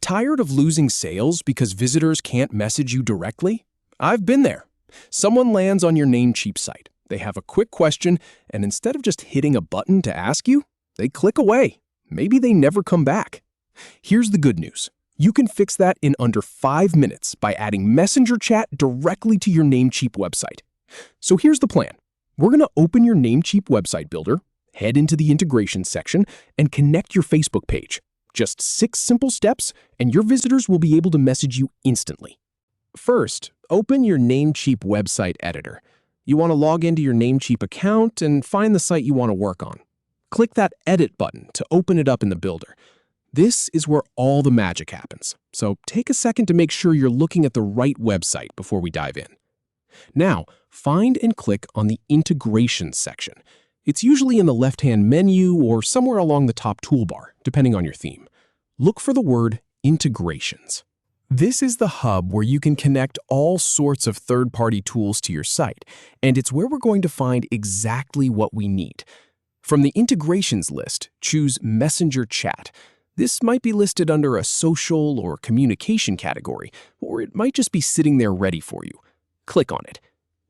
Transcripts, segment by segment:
Tired of losing sales because visitors can't message you directly? I've been there. Someone lands on your Namecheap site. They have a quick question, and instead of just hitting a button to ask you, they click away. Maybe they never come back. Here's the good news. You can fix that in under 5 minutes by adding Messenger chat directly to your Namecheap website. So here's the plan. We're going to open your Namecheap website builder, head into the integration section, and connect your Facebook page. Just 6 simple steps, and your visitors will be able to message you instantly. First, open your Namecheap website editor. You want to log into your Namecheap account and find the site you want to work on. Click that Edit button to open it up in the builder. This is where all the magic happens, so take a second to make sure you're looking at the right website before we dive in. Now, find and click on the Integration section. It's usually in the left-hand menu or somewhere along the top toolbar, depending on your theme. Look for the word Integrations. This is the hub where you can connect all sorts of third-party tools to your site, and it's where we're going to find exactly what we need. From the Integrations list, choose Messenger Chat. This might be listed under a social or communication category, or it might just be sitting there ready for you. Click on it.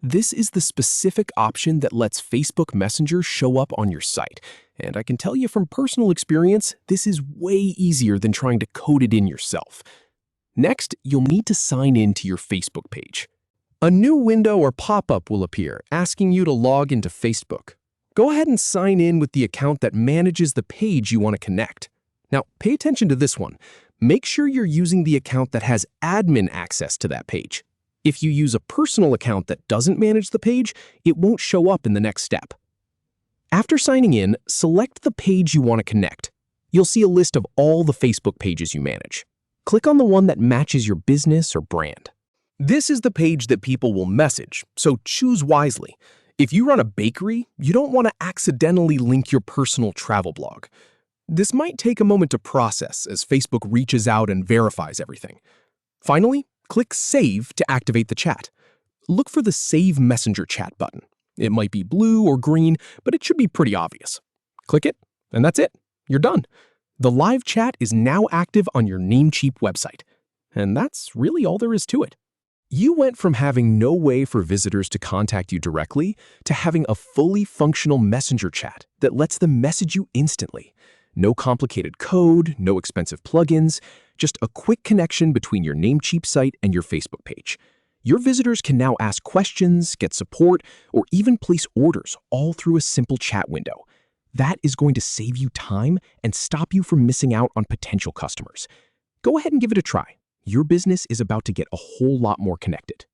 This is the specific option that lets Facebook Messenger show up on your site, and I can tell you from personal experience, this is way easier than trying to code it in yourself. Next, you'll need to sign in to your Facebook page. A new window or pop-up will appear asking you to log into Facebook. Go ahead and sign in with the account that manages the page you want to connect. Now, pay attention to this one. Make sure you're using the account that has admin access to that page. If you use a personal account that doesn't manage the page, it won't show up in the next step. After signing in, select the page you want to connect. You'll see a list of all the Facebook pages you manage. Click on the one that matches your business or brand. This is the page that people will message, so choose wisely. If you run a bakery, you don't want to accidentally link your personal travel blog. This might take a moment to process as Facebook reaches out and verifies everything. Finally, click Save to activate the chat. Look for the Save Messenger Chat button. It might be blue or green, but it should be pretty obvious. Click it, and that's it. You're done. The live chat is now active on your Namecheap website. And that's really all there is to it. You went from having no way for visitors to contact you directly to having a fully functional messenger chat that lets them message you instantly. No complicated code, no expensive plugins, just a quick connection between your Namecheap site and your Facebook page. Your visitors can now ask questions, get support, or even place orders all through a simple chat window. That is going to save you time and stop you from missing out on potential customers. Go ahead and give it a try. Your business is about to get a whole lot more connected.